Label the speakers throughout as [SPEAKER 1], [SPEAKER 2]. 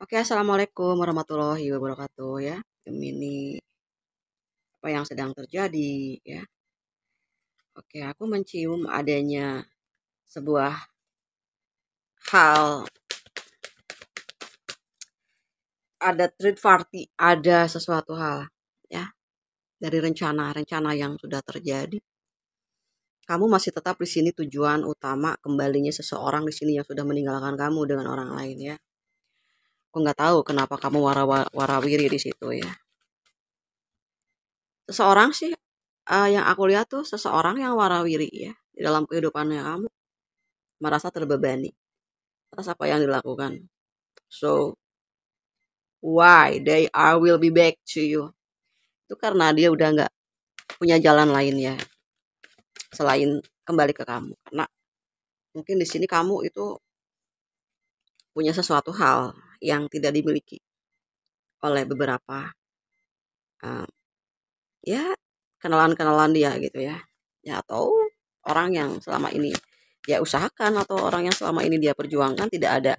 [SPEAKER 1] Oke, assalamualaikum warahmatullahi wabarakatuh ya. Gemini, apa yang sedang terjadi ya? Oke, aku mencium adanya sebuah hal, ada third party, ada sesuatu hal ya dari rencana-rencana yang sudah terjadi. Kamu masih tetap di sini tujuan utama kembalinya seseorang di sini yang sudah meninggalkan kamu dengan orang lain ya. Aku nggak tahu kenapa kamu warawiri di situ ya. Seseorang sih yang aku lihat tuh seseorang yang warawiri ya di dalam kehidupannya kamu merasa terbebani atas apa yang dilakukan. So why they are will be back to you? Itu karena dia udah nggak punya jalan lain ya selain kembali ke kamu. Karena mungkin di sini kamu itu punya sesuatu hal yang tidak dimiliki oleh beberapa uh, ya kenalan-kenalan dia gitu ya. Ya atau orang yang selama ini dia usahakan atau orang yang selama ini dia perjuangkan tidak ada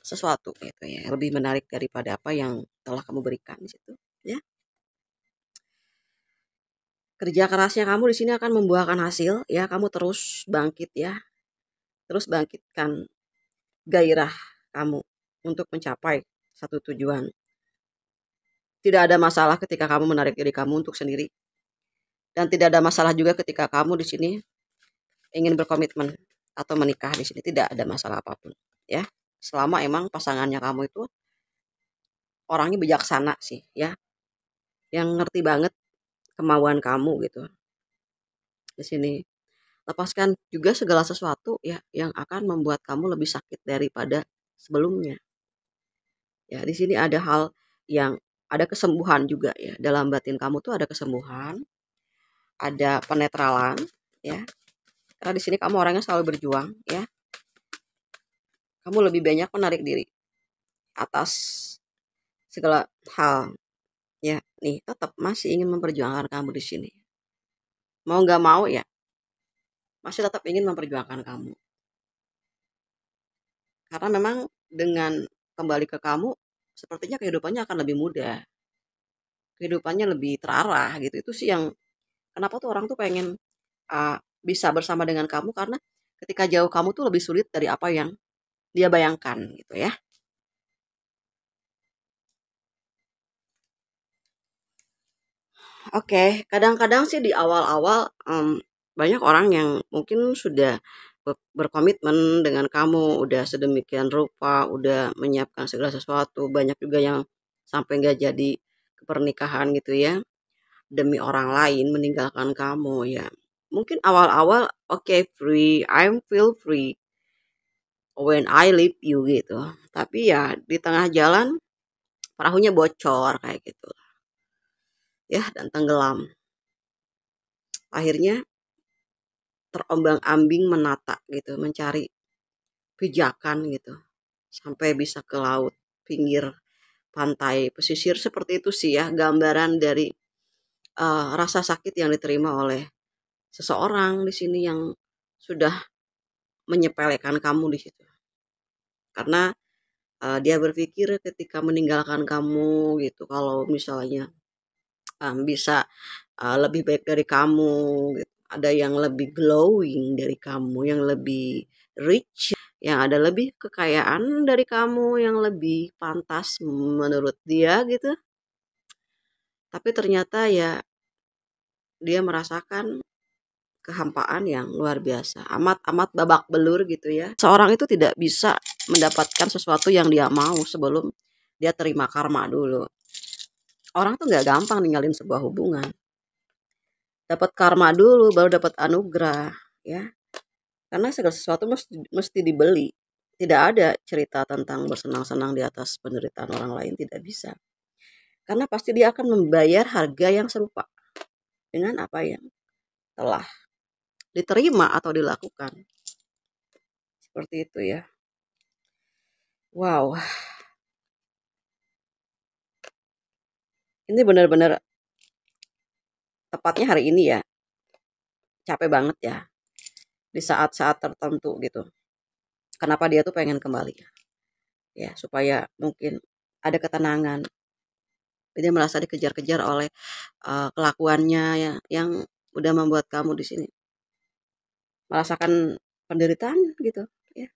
[SPEAKER 1] sesuatu gitu ya lebih menarik daripada apa yang telah kamu berikan di situ ya. Kerja kerasnya kamu di sini akan membuahkan hasil ya, kamu terus bangkit ya, terus bangkitkan gairah kamu untuk mencapai satu tujuan. Tidak ada masalah ketika kamu menarik diri kamu untuk sendiri, dan tidak ada masalah juga ketika kamu di sini ingin berkomitmen atau menikah di sini, tidak ada masalah apapun ya, selama emang pasangannya kamu itu orangnya bijaksana sih ya, yang ngerti banget kemauan kamu gitu di sini. Lepaskan juga segala sesuatu ya yang akan membuat kamu lebih sakit daripada sebelumnya. Ya, di sini ada hal yang ada kesembuhan juga ya. Dalam batin kamu tuh ada kesembuhan, ada penetralan ya. Karena di sini kamu orangnya selalu berjuang ya. Kamu lebih banyak menarik diri atas segala hal ya. Nih, tetap masih ingin memperjuangkan kamu di sini. Mau nggak mau ya, masih tetap ingin memperjuangkan kamu. Karena memang dengan kembali ke kamu, sepertinya kehidupannya akan lebih mudah. Kehidupannya lebih terarah gitu. Itu sih yang kenapa tuh orang tuh pengen bisa bersama dengan kamu, karena ketika jauh kamu tuh lebih sulit dari apa yang dia bayangkan gitu ya. Oke, kadang-kadang sih di awal-awal banyak orang yang mungkin sudah berkomitmen dengan kamu, udah sedemikian rupa, udah menyiapkan segala sesuatu. Banyak juga yang sampai nggak jadi ke pernikahan gitu ya, demi orang lain meninggalkan kamu ya. Mungkin awal-awal oke, free, I'm feel free when I leave you gitu. Tapi ya di tengah jalan perahunya bocor kayak gitu ya, dan tenggelam. Akhirnya terombang-ambing menata gitu, mencari pijakan gitu sampai bisa ke laut, pinggir pantai, pesisir, seperti itu sih ya gambaran dari rasa sakit yang diterima oleh seseorang di sini yang sudah menyepelekan kamu di situ. Karena dia berpikir ketika meninggalkan kamu gitu, kalau misalnya bisa lebih baik dari kamu gitu. Ada yang lebih glowing dari kamu, yang lebih rich, yang ada lebih kekayaan dari kamu, yang lebih pantas menurut dia gitu. Tapi ternyata ya dia merasakan kehampaan yang luar biasa, amat-amat babak belur gitu ya. Seorang itu tidak bisa mendapatkan sesuatu yang dia mau sebelum dia terima karma dulu. Orang tuh nggak gampang ninggalin sebuah hubungan. Dapat karma dulu baru dapat anugerah ya. Karena segala sesuatu mesti dibeli. Tidak ada cerita tentang bersenang-senang di atas penderitaan orang lain, tidak bisa. Karena pasti dia akan membayar harga yang serupa dengan apa yang telah diterima atau dilakukan. Seperti itu ya. Wow, ini benar-benar tepatnya hari ini ya. Capek banget ya di saat-saat tertentu gitu. Kenapa dia tuh pengen kembali? ya, supaya mungkin ada ketenangan. Dia merasa dikejar-kejar oleh kelakuannya ya, yang udah membuat kamu di sini merasakan penderitaan gitu ya.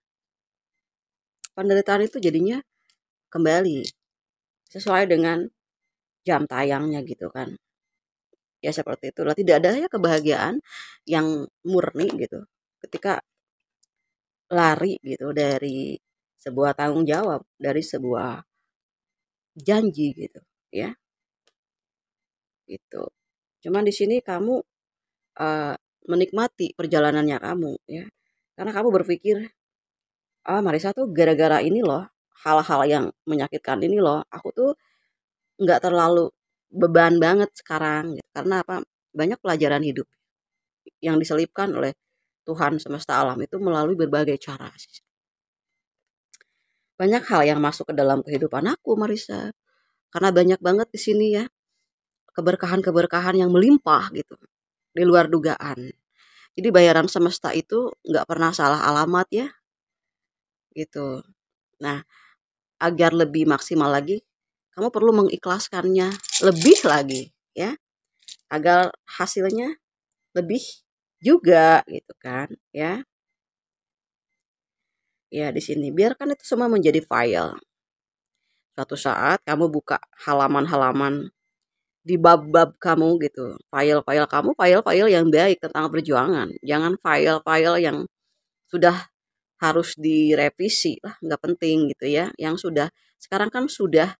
[SPEAKER 1] Penderitaan itu jadinya kembali sesuai dengan jam tayangnya gitu kan. Ya seperti itulah, tidak ada ya kebahagiaan yang murni gitu ketika lari gitu dari sebuah tanggung jawab, dari sebuah janji gitu ya, gitu. Cuman di sini kamu eh, menikmati perjalanannya kamu ya. Karena kamu berpikir, ah Marisa tuh gara-gara ini loh, hal-hal yang menyakitkan ini loh, aku tuh nggak terlalu beban banget sekarang gitu. Karena apa? Banyak pelajaran hidup yang diselipkan oleh Tuhan semesta alam itu melalui berbagai cara. Banyak hal yang masuk ke dalam kehidupan aku, Marisa. Karena banyak banget di sini ya keberkahan-keberkahan yang melimpah gitu di luar dugaan. Jadi bayaran semesta itu nggak pernah salah alamat ya gitu. Nah, agar lebih maksimal lagi, kamu perlu mengikhlaskannya lebih lagi ya, agar hasilnya lebih juga gitu kan ya. Ya di sini biarkan itu semua menjadi file. Suatu saat kamu buka halaman-halaman di bab-bab kamu gitu. File-file kamu, file-file yang baik tentang perjuangan. Jangan file-file yang sudah harus direvisi lah, nggak penting gitu ya. Yang sudah sekarang kan sudah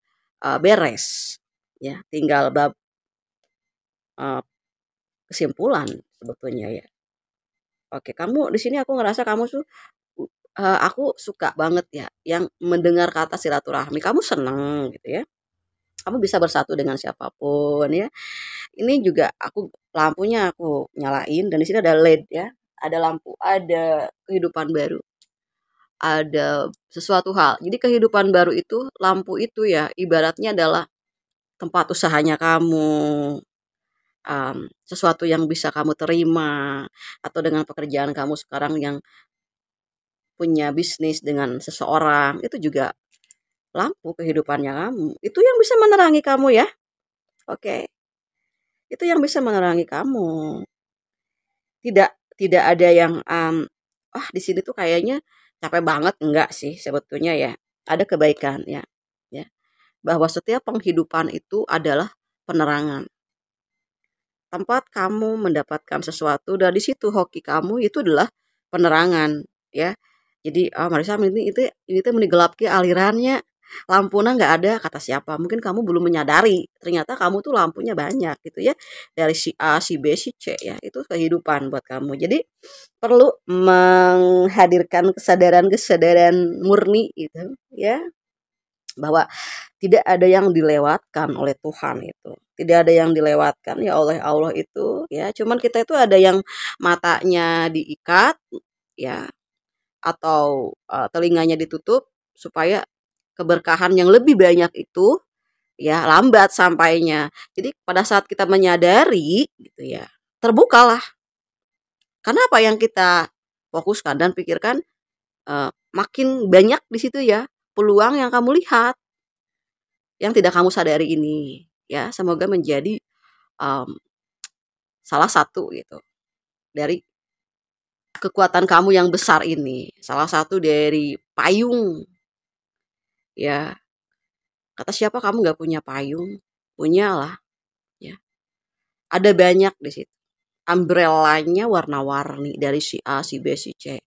[SPEAKER 1] beres ya, tinggal bab uh, kesimpulan sebetulnya ya. Oke, kamu di sini aku ngerasa kamu tuh aku suka banget ya yang mendengar kata silaturahmi. Kamu seneng gitu ya. Kamu bisa bersatu dengan siapapun ya. Ini juga lampunya aku nyalain dan di sini ada LED ya. Ada lampu, ada kehidupan baru, ada sesuatu hal. Jadi kehidupan baru itu lampu itu ya ibaratnya adalah tempat usahanya kamu, sesuatu yang bisa kamu terima atau dengan pekerjaan kamu sekarang yang punya bisnis dengan seseorang itu juga lampu kehidupannya kamu. Itu yang bisa menerangi kamu ya. Oke. Itu yang bisa menerangi kamu. Tidak tidak ada yang wah di sini tuh kayaknya capek banget enggak sih sebetulnya ya. Ada kebaikan ya. Ya. Bahwa setiap penghidupan itu adalah penerangan. Tempat kamu mendapatkan sesuatu dan di situ hoki kamu itu adalah penerangan ya. Jadi Marisa ini tuh menigelapke alirannya lampuna nggak ada kata siapa mungkin kamu belum menyadari ternyata kamu tuh lampunya banyak gitu ya dari si A si B si C ya itu kehidupan buat kamu jadi perlu menghadirkan kesadaran-kesadaran murni gitu ya bahwa tidak ada yang dilewatkan oleh Tuhan itu. Tidak ada yang dilewatkan ya oleh Allah itu ya. Cuman kita itu ada yang matanya diikat ya atau telinganya ditutup supaya keberkahan yang lebih banyak itu ya lambat sampainya. Jadi pada saat kita menyadari gitu ya, terbukalah. Karena apa yang kita fokuskan dan pikirkan makin banyak di situ ya peluang yang kamu lihat yang tidak kamu sadari ini ya semoga menjadi um, salah satu gitu dari kekuatan kamu yang besar ini salah satu dari payung ya kata siapa kamu nggak punya payung punyalah ya ada banyak di situ umbrellanya warna-warni dari si A si B si C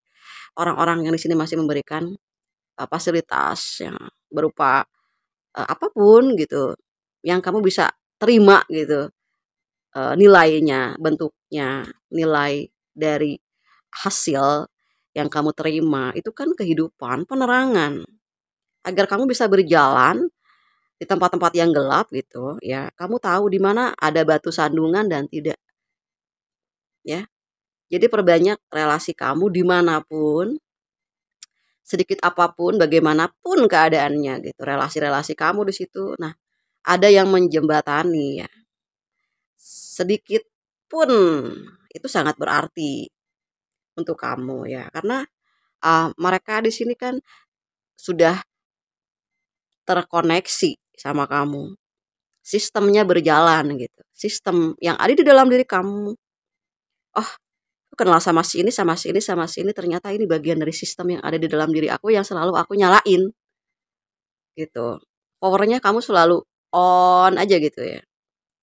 [SPEAKER 1] orang-orang yang di sini masih memberikan fasilitas yang berupa apapun gitu yang kamu bisa terima gitu nilainya, bentuknya, nilai dari hasil yang kamu terima itu kan kehidupan, penerangan. Agar kamu bisa berjalan di tempat-tempat yang gelap gitu ya. Kamu tahu di mana ada batu sandungan dan tidak ya. Jadi perbanyak relasi kamu dimanapun, sedikit apapun, bagaimanapun keadaannya gitu. Relasi-relasi kamu di situ. Nah, ada yang menjembatani ya. Sedikit pun itu sangat berarti untuk kamu ya karena mereka di sini kan sudah terkoneksi sama kamu. Sistemnya berjalan gitu. Sistem yang ada di dalam diri kamu. Oh, aku kenal sama si ini, sama si ini, sama si ini, ternyata ini bagian dari sistem yang ada di dalam diri aku yang selalu aku nyalain gitu. Powernya kamu selalu on aja gitu ya.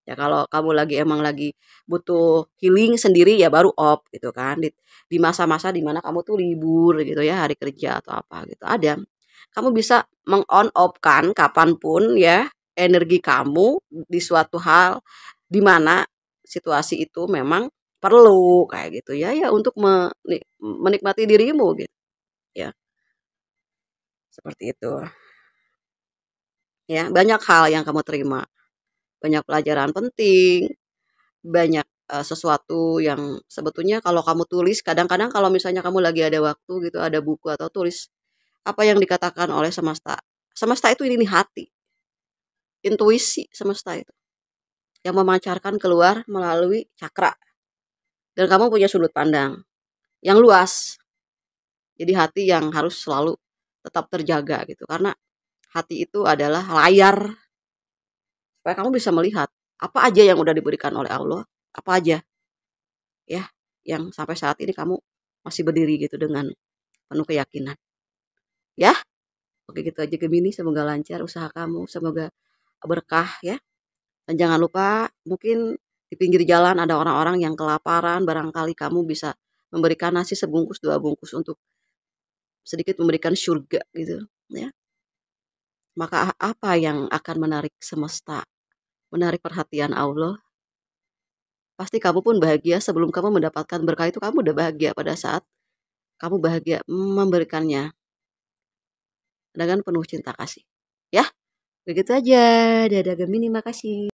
[SPEAKER 1] Ya kalau kamu emang lagi butuh healing sendiri ya baru off gitu kan. Di masa-masa dimana kamu tuh libur gitu ya, hari kerja atau apa gitu. Ada. Kamu bisa meng-on off kan kapanpun ya energi kamu di suatu hal di mana situasi itu memang perlu kayak gitu ya ya untuk menikmati dirimu gitu ya. Seperti itu. Ya, banyak hal yang kamu terima, banyak pelajaran penting, banyak, sesuatu yang sebetulnya kalau kamu tulis kadang-kadang kalau misalnya kamu lagi ada waktu gitu, ada buku atau tulis, apa yang dikatakan oleh semesta. Semesta itu ini hati, intuisi semesta itu, yang memancarkan keluar melalui cakra, dan kamu punya sudut pandang yang luas. Jadi hati yang harus selalu tetap terjaga gitu, karena hati itu adalah layar supaya kamu bisa melihat apa aja yang udah diberikan oleh Allah, apa aja ya yang sampai saat ini kamu masih berdiri gitu dengan penuh keyakinan. Ya, oke gitu aja Gemini, semoga lancar usaha kamu, semoga berkah ya. Dan jangan lupa mungkin di pinggir jalan ada orang-orang yang kelaparan, barangkali kamu bisa memberikan nasi sebungkus, 2 bungkus untuk sedikit memberikan surga gitu ya. Maka apa yang akan menarik semesta, menarik perhatian Allah? Pasti kamu pun bahagia sebelum kamu mendapatkan berkah itu kamu udah bahagia pada saat kamu bahagia memberikannya dengan penuh cinta kasih. Ya, begitu aja. Dadah Gemini, makasih.